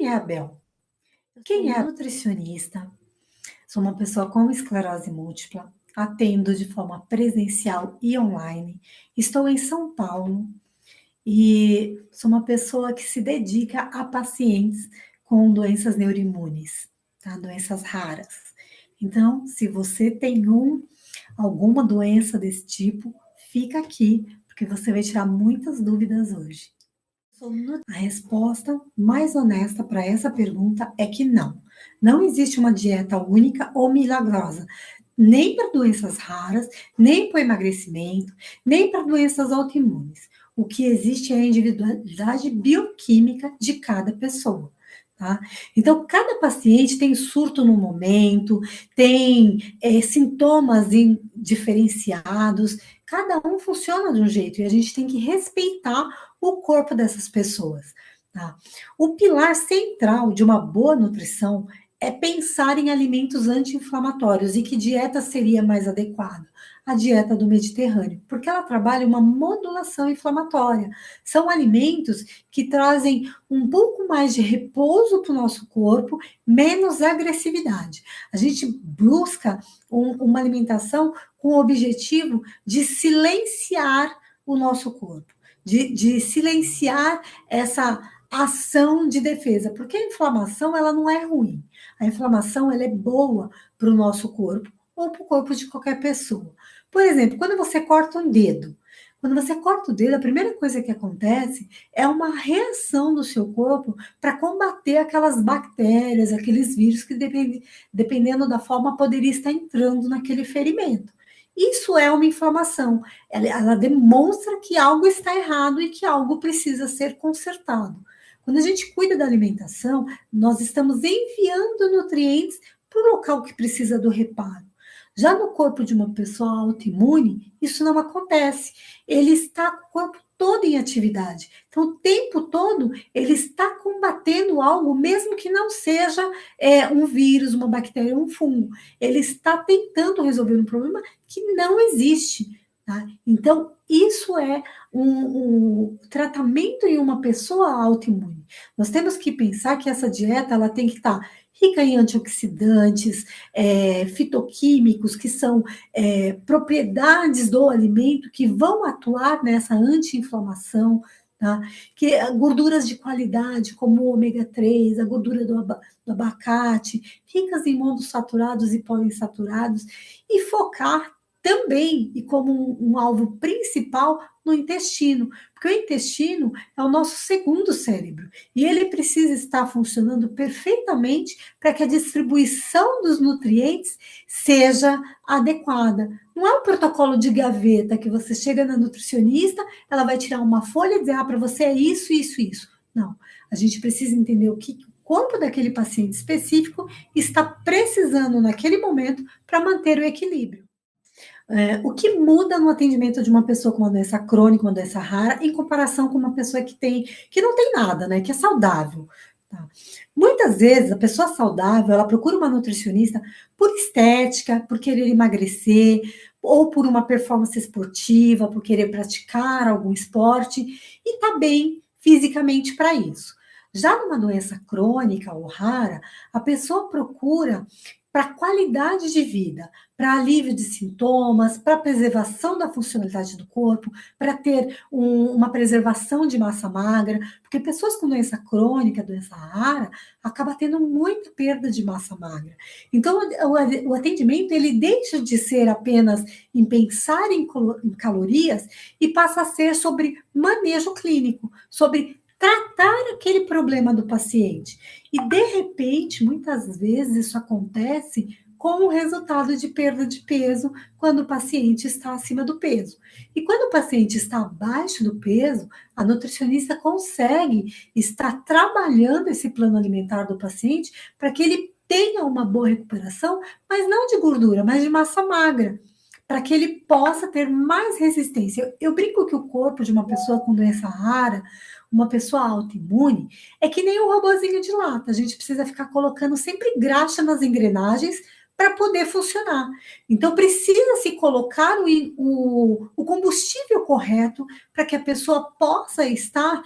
Quem é a Bel? Quem é a nutricionista? Sou uma pessoa com esclerose múltipla, atendo de forma presencial e online. Estou em São Paulo e sou uma pessoa que se dedica a pacientes com doenças neuroimunes, tá? Doenças raras. Então, se você tem alguma doença desse tipo, fica aqui, porque você vai tirar muitas dúvidas hoje. A resposta mais honesta para essa pergunta é que não. Não existe uma dieta única ou milagrosa, nem para doenças raras, nem para emagrecimento, nem para doenças autoimunes. O que existe é a individualidade bioquímica de cada pessoa. Tá? Então, cada paciente tem surto no momento, tem sintomas diferenciados, cada um funciona de um jeito e a gente tem que respeitar o corpo dessas pessoas. Tá? O pilar central de uma boa nutrição é pensar em alimentos anti-inflamatórios e que dieta seria mais adequada? A dieta do Mediterrâneo, porque ela trabalha uma modulação inflamatória. São alimentos que trazem um pouco mais de repouso para o nosso corpo, menos agressividade. A gente busca uma alimentação com o objetivo de silenciar o nosso corpo, de silenciar essa ação de defesa, porque a inflamação ela não é ruim. A inflamação ela é boa para o nosso corpo ou para o corpo de qualquer pessoa. Por exemplo, quando você corta um dedo, quando você corta o dedo, a primeira coisa que acontece é uma reação do seu corpo para combater aquelas bactérias, aqueles vírus que, dependendo da forma, poderia estar entrando naquele ferimento. Isso é uma inflamação. Ela demonstra que algo está errado e que algo precisa ser consertado. Quando a gente cuida da alimentação, nós estamos enviando nutrientes para o local que precisa do reparo. Já no corpo de uma pessoa autoimune, isso não acontece. Ele está com o corpo todo em atividade. Então, o tempo todo, ele está combatendo algo, mesmo que não seja um vírus, uma bactéria, um fungo. Ele está tentando resolver um problema que não existe. Tá? Então, isso é um tratamento em uma pessoa autoimune. Nós temos que pensar que essa dieta ela tem que estar rica em antioxidantes, fitoquímicos, que são propriedades do alimento que vão atuar nessa anti-inflamação, tá? Que gorduras de qualidade, como o ômega 3, a gordura do abacate, ricas em monossaturados e poliinsaturados, e focar também, e como um alvo principal, no intestino, porque o intestino é o nosso segundo cérebro, e ele precisa estar funcionando perfeitamente para que a distribuição dos nutrientes seja adequada. Não é um protocolo de gaveta que você chega na nutricionista, ela vai tirar uma folha e dizer, para você é isso, isso, isso. Não, a gente precisa entender o que o corpo daquele paciente específico está precisando naquele momento para manter o equilíbrio. O que muda no atendimento de uma pessoa com uma doença crônica, uma doença rara, em comparação com uma pessoa que não tem nada, né? Que é saudável. Tá? Muitas vezes a pessoa saudável, ela procura uma nutricionista por estética, por querer emagrecer, ou por uma performance esportiva, por querer praticar algum esporte, e tá bem fisicamente para isso. Já numa doença crônica ou rara, a pessoa procura para qualidade de vida, para alívio de sintomas, para preservação da funcionalidade do corpo, para ter uma preservação de massa magra, porque pessoas com doença crônica, doença rara, acaba tendo muita perda de massa magra. Então, o atendimento, ele deixa de ser apenas em pensar em calorias e passa a ser sobre manejo clínico, sobre tratar aquele problema do paciente. E, de repente, muitas vezes isso acontece com o resultado de perda de peso quando o paciente está acima do peso. E quando o paciente está abaixo do peso, a nutricionista consegue estar trabalhando esse plano alimentar do paciente para que ele tenha uma boa recuperação, mas não de gordura, mas de massa magra, para que ele possa ter mais resistência. Eu brinco que o corpo de uma pessoa com doença rara, uma pessoa autoimune, é que nem um robozinho de lata. A gente precisa ficar colocando sempre graxa nas engrenagens para poder funcionar. Então, precisa se colocar o combustível correto para que a pessoa possa estar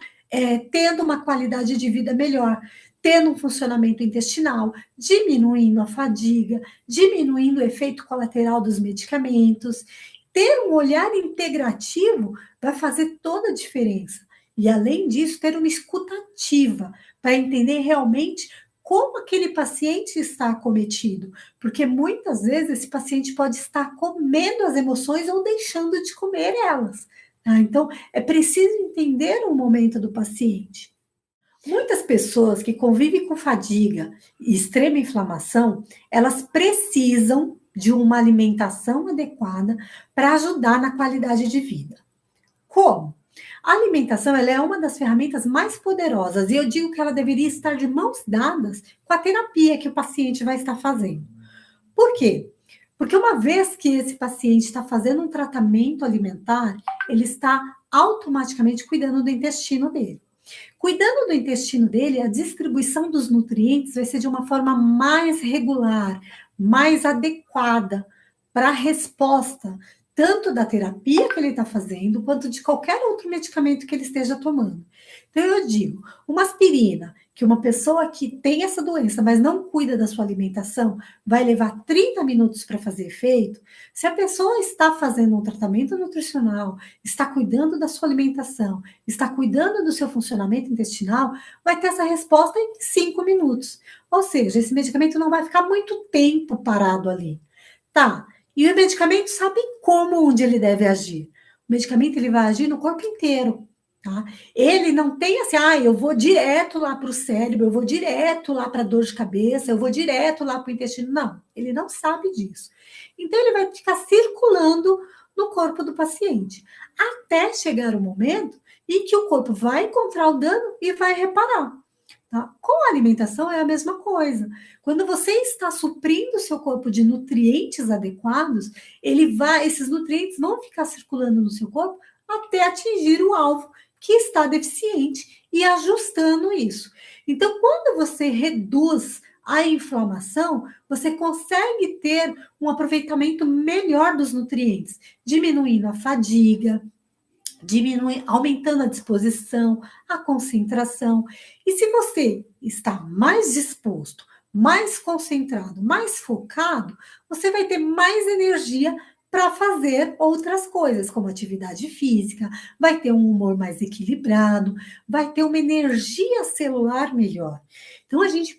tendo uma qualidade de vida melhor. tendo um funcionamento intestinal, diminuindo a fadiga, diminuindo o efeito colateral dos medicamentos. Ter um olhar integrativo vai fazer toda a diferença. E, além disso, ter uma escuta ativa para entender realmente como aquele paciente está acometido, porque muitas vezes esse paciente pode estar comendo as emoções ou deixando de comer elas. Tá? Então, é preciso entender o momento do paciente. Muitas pessoas que convivem com fadiga e extrema inflamação, elas precisam de uma alimentação adequada para ajudar na qualidade de vida. Como? A alimentação ela é uma das ferramentas mais poderosas e eu digo que ela deveria estar de mãos dadas com a terapia que o paciente vai estar fazendo. Por quê? Porque uma vez que esse paciente está fazendo um tratamento alimentar, ele está automaticamente cuidando do intestino dele. Cuidando do intestino dele, a distribuição dos nutrientes vai ser de uma forma mais regular, mais adequada para a resposta, tanto da terapia que ele está fazendo, quanto de qualquer outro medicamento que ele esteja tomando. Então, eu digo, uma aspirina, que uma pessoa que tem essa doença, mas não cuida da sua alimentação, vai levar 30 minutos para fazer efeito. Se a pessoa está fazendo um tratamento nutricional, está cuidando da sua alimentação, está cuidando do seu funcionamento intestinal, vai ter essa resposta em 5 minutos. Ou seja, esse medicamento não vai ficar muito tempo parado ali. Tá, e o medicamento sabe como, onde ele deve agir. O medicamento ele vai agir no corpo inteiro. Tá? Ele não tem assim, eu vou direto lá para o cérebro, eu vou direto lá para a dor de cabeça, eu vou direto lá para o intestino. Não, ele não sabe disso. Então, ele vai ficar circulando no corpo do paciente, até chegar o momento em que o corpo vai encontrar o dano e vai reparar. Tá? Com a alimentação é a mesma coisa. Quando você está suprindo o seu corpo de nutrientes adequados, esses nutrientes vão ficar circulando no seu corpo até atingir o alvo que está deficiente e ajustando isso. Então, quando você reduz a inflamação, você consegue ter um aproveitamento melhor dos nutrientes, diminuindo a fadiga, aumentando a disposição, a concentração. E se você está mais disposto, mais concentrado, mais focado, você vai ter mais energia para fazer outras coisas, como atividade física, vai ter um humor mais equilibrado, vai ter uma energia celular melhor. Então, eu digo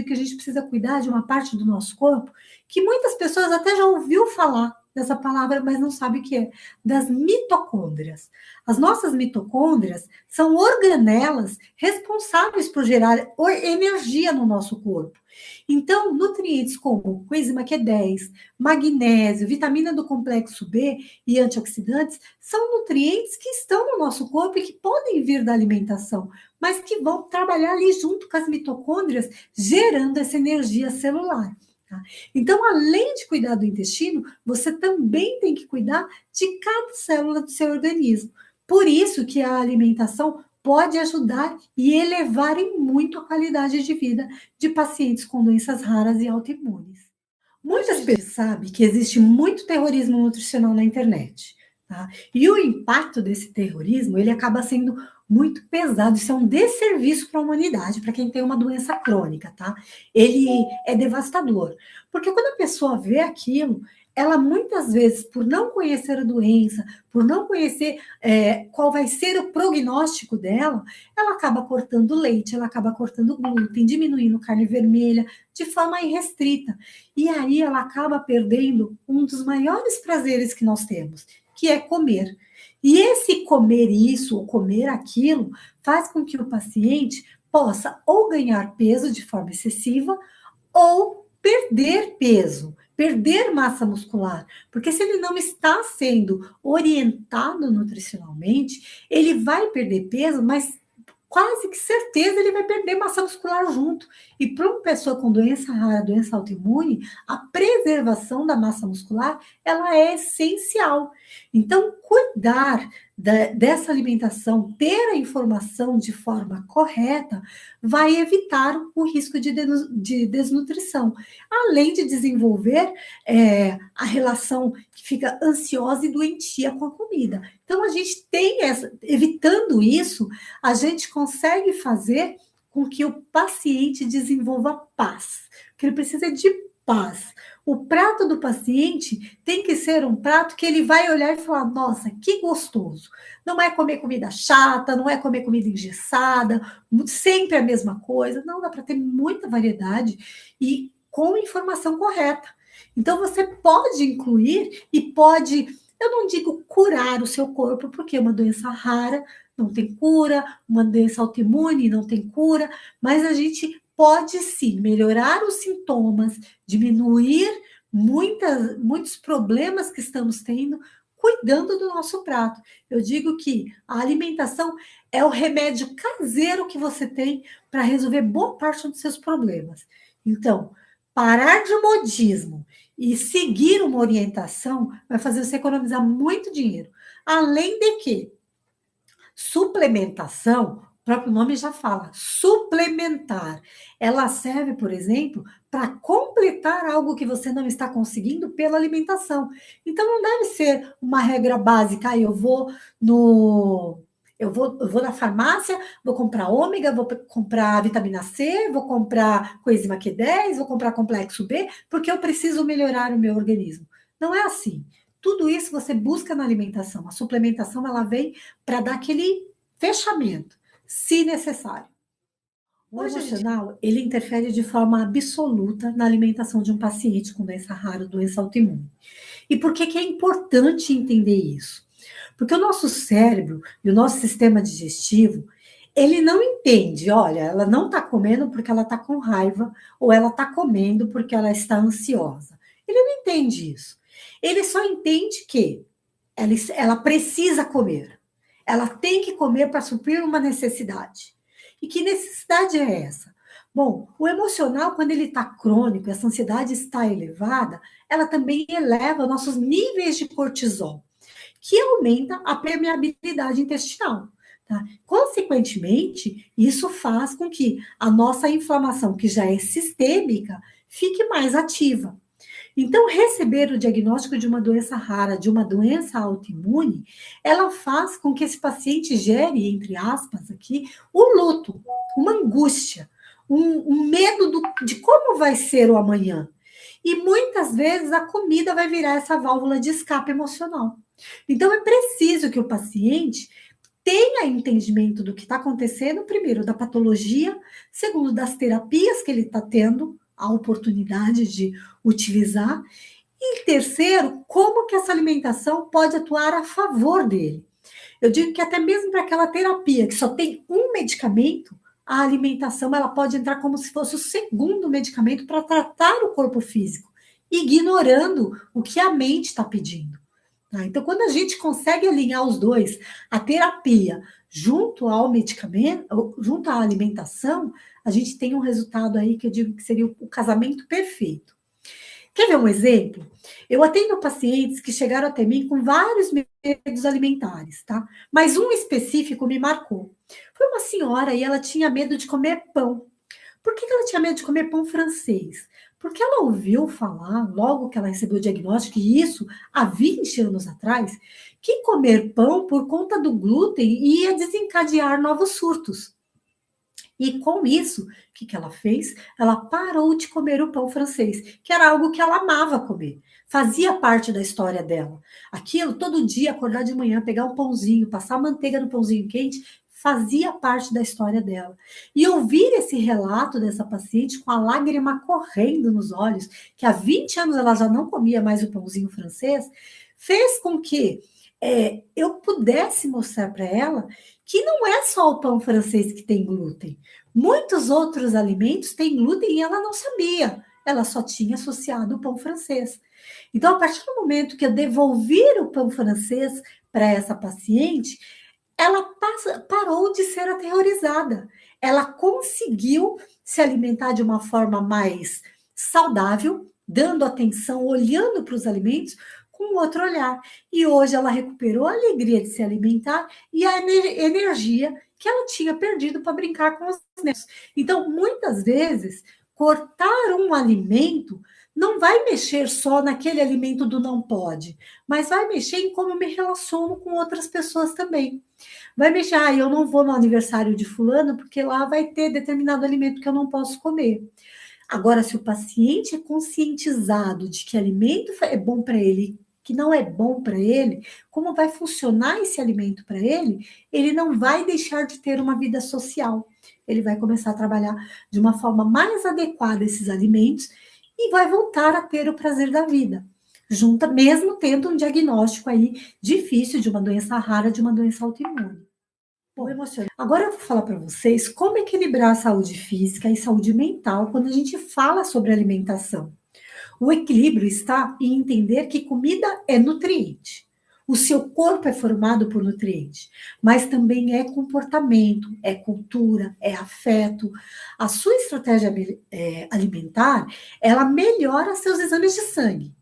que a gente precisa cuidar de uma parte do nosso corpo que muitas pessoas até já ouviu falar dessa palavra, mas não sabe o que é, das mitocôndrias. As nossas mitocôndrias são organelas responsáveis por gerar energia no nosso corpo. Então, nutrientes como coenzima Q10, magnésio, vitamina do complexo B e antioxidantes são nutrientes que estão no nosso corpo e que podem vir da alimentação, mas que vão trabalhar ali junto com as mitocôndrias, gerando essa energia celular. Tá? Então, além de cuidar do intestino, você também tem que cuidar de cada célula do seu organismo. Por isso que a alimentação pode ajudar e elevar em muito a qualidade de vida de pacientes com doenças raras e autoimunes. Muitas pessoas sabem que existe muito terrorismo nutricional na internet, tá? E o impacto desse terrorismo, ele acaba sendo muito pesado, isso é um desserviço para a humanidade, para quem tem uma doença crônica, tá? Ele é devastador, porque quando a pessoa vê aquilo, ela muitas vezes, por não conhecer a doença, por não conhecer qual vai ser o prognóstico dela, ela acaba cortando leite, ela acaba cortando glúten, diminuindo carne vermelha, de forma irrestrita. E aí ela acaba perdendo um dos maiores prazeres que nós temos, que é comer. E esse comer isso ou comer aquilo faz com que o paciente possa ou ganhar peso de forma excessiva ou perder peso, perder massa muscular. Porque se ele não está sendo orientado nutricionalmente, ele vai perder peso, mas quase que certeza ele vai perder massa muscular junto. E para uma pessoa com doença rara, doença autoimune, a preservação da massa muscular, ela é essencial. Então, cuidar dessa alimentação, ter a informação de forma correta, vai evitar o risco de desnutrição, além de desenvolver a relação que fica ansiosa e doentia com a comida. Então, a gente tem evitando isso, a gente consegue fazer com que o paciente desenvolva paz, porque ele precisa de paz. O prato do paciente tem que ser um prato que ele vai olhar e falar: nossa, que gostoso. Não é comer comida chata, não é comer comida engessada, sempre a mesma coisa. Não, dá para ter muita variedade e com informação correta. Então, você pode incluir e pode, eu não digo curar o seu corpo, porque é uma doença rara, não tem cura, uma doença autoimune não tem cura, mas a gente pode sim melhorar os sintomas, diminuir muitos problemas que estamos tendo, cuidando do nosso prato. Eu digo que a alimentação é o remédio caseiro que você tem para resolver boa parte dos seus problemas. Então, parar de modismo e seguir uma orientação vai fazer você economizar muito dinheiro. Além de que suplementação, o próprio nome já fala, suplementar. Ela serve, por exemplo, para completar algo que você não está conseguindo pela alimentação. Então, não deve ser uma regra básica, eu vou no. Eu vou na farmácia, vou comprar ômega, vou comprar vitamina C, vou comprar coenzima Q10, vou comprar complexo B, porque eu preciso melhorar o meu organismo. Não é assim. Tudo isso você busca na alimentação. A suplementação ela vem para dar aquele fechamento, se necessário. O emocional, ele interfere de forma absoluta na alimentação de um paciente com doença rara, doença autoimune. E por que é importante entender isso? Porque o nosso cérebro e o nosso sistema digestivo, ele não entende, olha, ela não está comendo porque ela está com raiva, ou ela está comendo porque ela está ansiosa. Ele não entende isso. Ele só entende que ela precisa comer. Ela tem que comer para suprir uma necessidade. E que necessidade é essa? Bom, o emocional, quando ele está crônico, essa ansiedade está elevada, ela também eleva nossos níveis de cortisol, que aumenta a permeabilidade intestinal. Tá? Consequentemente, isso faz com que a nossa inflamação, que já é sistêmica, fique mais ativa. Então, receber o diagnóstico de uma doença rara, de uma doença autoimune, ela faz com que esse paciente gere, entre aspas, aqui, o luto, uma angústia, um medo de como vai ser o amanhã. E muitas vezes a comida vai virar essa válvula de escape emocional. Então, é preciso que o paciente tenha entendimento do que está acontecendo, primeiro, da patologia, segundo, das terapias que ele está tendo a oportunidade de utilizar, e terceiro, como que essa alimentação pode atuar a favor dele. Eu digo que até mesmo para aquela terapia que só tem um medicamento, a alimentação ela pode entrar como se fosse o segundo medicamento para tratar o corpo físico, ignorando o que a mente está pedindo. Tá? Então, quando a gente consegue alinhar os dois, a terapia junto ao medicamento, junto à alimentação, a gente tem um resultado aí que eu digo que seria o casamento perfeito. Quer ver um exemplo? Eu atendo pacientes que chegaram até mim com vários medos alimentares, tá? Mas um específico me marcou. Foi uma senhora e ela tinha medo de comer pão. Por que ela tinha medo de comer pão francês? Porque ela ouviu falar, logo que ela recebeu o diagnóstico, e isso há 20 anos atrás, que comer pão por conta do glúten ia desencadear novos surtos. E com isso, o que ela fez? Ela parou de comer o pão francês, que era algo que ela amava comer. Fazia parte da história dela. Aquilo, todo dia, acordar de manhã, pegar um pãozinho, passar manteiga no pãozinho quente, fazia parte da história dela. E ouvir esse relato dessa paciente com a lágrima correndo nos olhos, que há 20 anos ela já não comia mais o pãozinho francês, fez com que eu pudesse mostrar para ela que não é só o pão francês que tem glúten. Muitos outros alimentos têm glúten e ela não sabia. Ela só tinha associado o pão francês. Então, a partir do momento que eu devolvi o pão francês para essa paciente, ela parou de ser aterrorizada. Ela conseguiu se alimentar de uma forma mais saudável, dando atenção, olhando para os alimentos com outro olhar. E hoje ela recuperou a alegria de se alimentar e a energia que ela tinha perdido para brincar com os netos. Então, muitas vezes, cortar um alimento não vai mexer só naquele alimento do não pode, mas vai mexer em como eu me relaciono com outras pessoas também. Vai mexer, eu não vou no aniversário de fulano porque lá vai ter determinado alimento que eu não posso comer. Agora, se o paciente é conscientizado de que alimento é bom para ele, que não é bom para ele, como vai funcionar esse alimento para ele não vai deixar de ter uma vida social. Ele vai começar a trabalhar de uma forma mais adequada esses alimentos e vai voltar a ter o prazer da vida. Junta, mesmo tendo um diagnóstico aí difícil de uma doença rara, de uma doença autoimune. Bom, agora eu vou falar para vocês como equilibrar a saúde física e saúde mental quando a gente fala sobre alimentação. O equilíbrio está em entender que comida é nutriente. O seu corpo é formado por nutrientes, mas também é comportamento, é cultura, é afeto. A sua estratégia alimentar, ela melhora seus exames de sangue,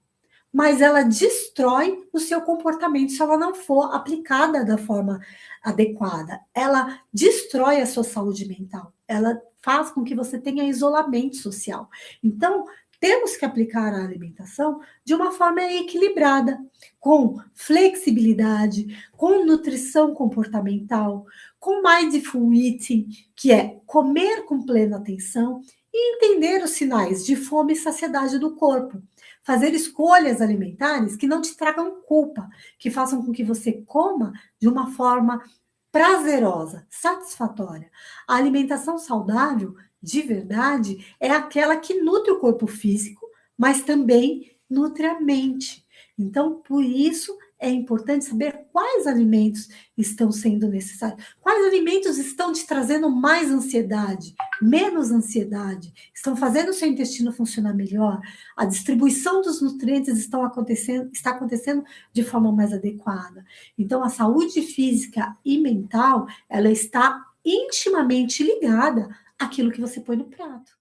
mas ela destrói o seu comportamento se ela não for aplicada da forma adequada. Ela destrói a sua saúde mental. Ela faz com que você tenha isolamento social. Então, temos que aplicar a alimentação de uma forma equilibrada, com flexibilidade, com nutrição comportamental, com mindful eating, que é comer com plena atenção e entender os sinais de fome e saciedade do corpo. Fazer escolhas alimentares que não te tragam culpa, que façam com que você coma de uma forma prazerosa, satisfatória. A alimentação saudável, de verdade, é aquela que nutre o corpo físico, mas também nutre a mente. Então, por isso é importante saber quais alimentos estão sendo necessários, quais alimentos estão te trazendo mais ansiedade, menos ansiedade, estão fazendo o seu intestino funcionar melhor, a distribuição dos nutrientes está acontecendo de forma mais adequada. Então, a saúde física e mental, ela está intimamente ligada àquilo que você põe no prato.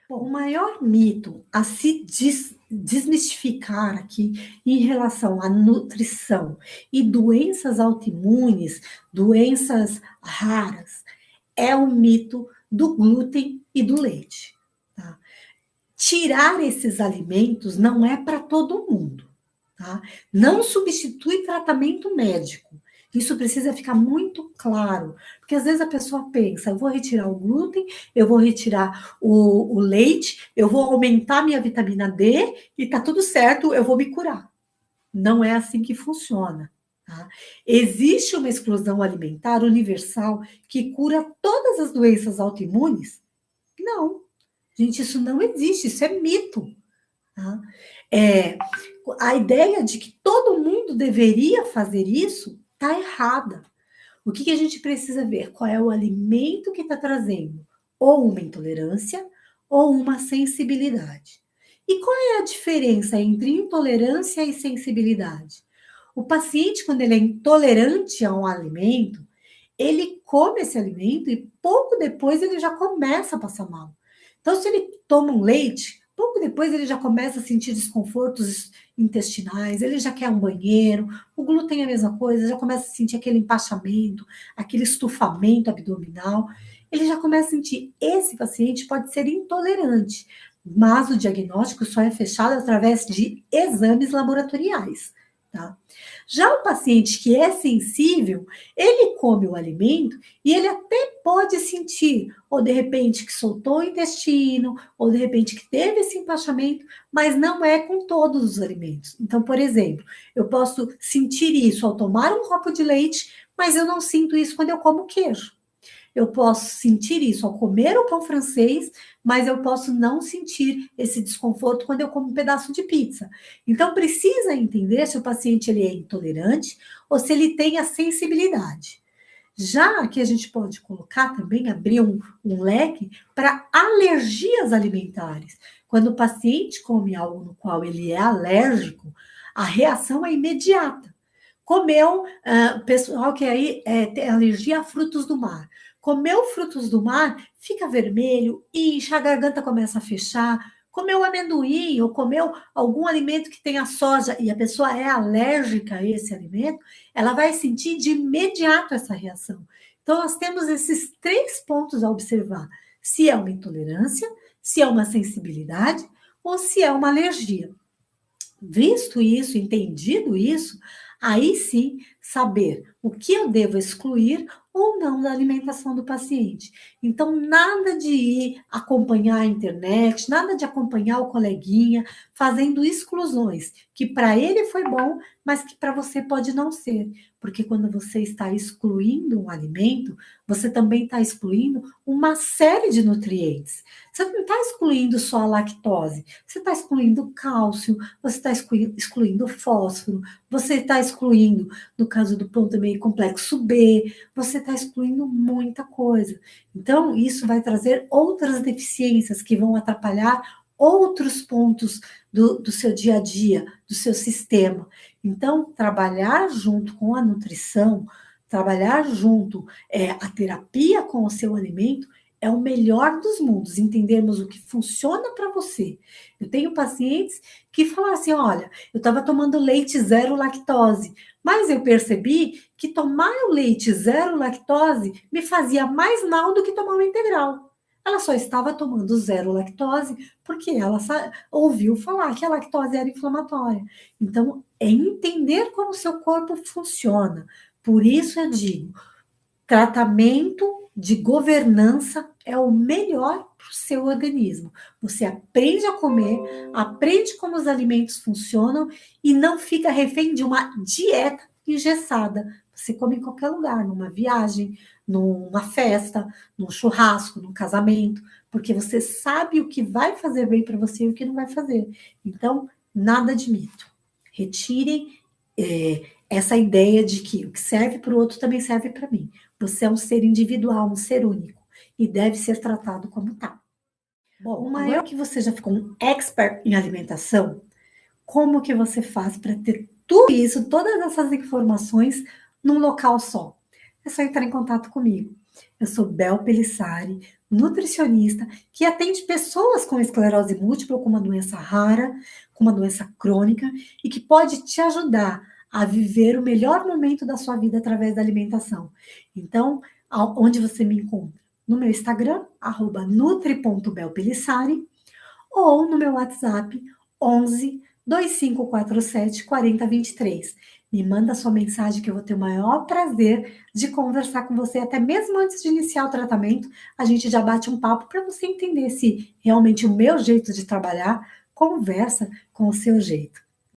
Bom, o maior mito a se desmistificar aqui em relação à nutrição e doenças autoimunes, doenças raras, é o mito do glúten e do leite. Tá? Tirar esses alimentos não é para todo mundo. Tá? Não substitui tratamento médico. Isso precisa ficar muito claro, porque às vezes a pessoa pensa, eu vou retirar o glúten, eu vou retirar o leite, eu vou aumentar minha vitamina D e tá tudo certo, eu vou me curar. Não é assim que funciona. Tá? Existe uma exclusão alimentar universal que cura todas as doenças autoimunes? Não. Gente, isso não existe, isso é mito. Tá? A ideia de que todo mundo deveria fazer isso está errada. O que a gente precisa ver? Qual é o alimento que está trazendo ou uma intolerância ou uma sensibilidade. E qual é a diferença entre intolerância e sensibilidade? O paciente, quando ele é intolerante a um alimento, ele come esse alimento e pouco depois ele já começa a passar mal. Então, se ele toma um leite, pouco depois ele já começa a sentir desconfortos intestinais, ele já quer um banheiro, o glúten é a mesma coisa, já começa a sentir aquele empachamento, aquele estufamento abdominal, ele já começa a sentir. Esse paciente pode ser intolerante, mas o diagnóstico só é fechado através de exames laboratoriais. Tá? Já o paciente que é sensível, ele come o alimento e ele até pode sentir, ou de repente que soltou o intestino, ou de repente que teve esse empachamento, mas não é com todos os alimentos. Então, por exemplo, eu posso sentir isso ao tomar um copo de leite, mas eu não sinto isso quando eu como queijo. Eu posso sentir isso ao comer o pão francês, mas eu posso não sentir esse desconforto quando eu como um pedaço de pizza. Então, precisa entender se o paciente ele é intolerante ou se ele tem a sensibilidade. Já que a gente pode colocar também, abrir um leque para alergias alimentares. Quando o paciente come algo no qual ele é alérgico, a reação é imediata. Comeu, pessoal que aí tem alergia a frutos do mar. Comeu frutos do mar, fica vermelho, incha, a garganta começa a fechar. Comeu amendoim ou comeu algum alimento que tenha soja e a pessoa é alérgica a esse alimento, ela vai sentir de imediato essa reação. Então, nós temos esses 3 pontos a observar: se é uma intolerância, se é uma sensibilidade ou se é uma alergia. Visto isso, entendido isso, aí sim saber o que eu devo excluir ou não da alimentação do paciente. Então, nada de ir acompanhar a internet, nada de acompanhar o coleguinha fazendo exclusões, que para ele foi bom, mas que para você pode não ser. Porque quando você está excluindo um alimento, você também está excluindo uma série de nutrientes. Você não está excluindo só a lactose, você está excluindo cálcio, você está excluindo fósforo, você está excluindo, no caso do pão também, complexo B, você está excluindo muita coisa. Então, isso vai trazer outras deficiências que vão atrapalhar outros pontos do seu dia a dia, do seu sistema. Então, trabalhar junto com a nutrição, trabalhar junto a terapia com o seu alimento, é o melhor dos mundos, entendermos o que funciona para você. Eu tenho pacientes que falam assim, olha, eu estava tomando leite zero lactose, mas eu percebi que tomar o leite zero lactose me fazia mais mal do que tomar o integral. Ela só estava tomando zero lactose porque ela ouviu falar que a lactose era inflamatória. Então, é entender como o seu corpo funciona. Por isso eu digo, tratamento de governança é o melhor para o seu organismo. Você aprende a comer, aprende como os alimentos funcionam e não fica refém de uma dieta engessada. Você come em qualquer lugar, numa viagem, numa festa, num churrasco, num casamento, porque você sabe o que vai fazer bem para você e o que não vai fazer. Então, nada de mito. Retirem essa ideia de que o que serve para o outro também serve para mim. Você é um ser individual, um ser único, e deve ser tratado como tal. Bom, agora que você já ficou um expert em alimentação, como que você faz para ter tudo isso, todas essas informações num local só? É só entrar em contato comigo. Eu sou Bel Pelissari, nutricionista, que atende pessoas com esclerose múltipla, com uma doença rara, com uma doença crônica, e que pode te ajudar a viver o melhor momento da sua vida através da alimentação. Então, onde você me encontra? No meu Instagram, @nutri.belpelissari, ou no meu WhatsApp, 11 2547 4023. Me manda sua mensagem que eu vou ter o maior prazer de conversar com você, até mesmo antes de iniciar o tratamento, a gente já bate um papo para você entender se realmente o meu jeito de trabalhar conversa com o seu jeito.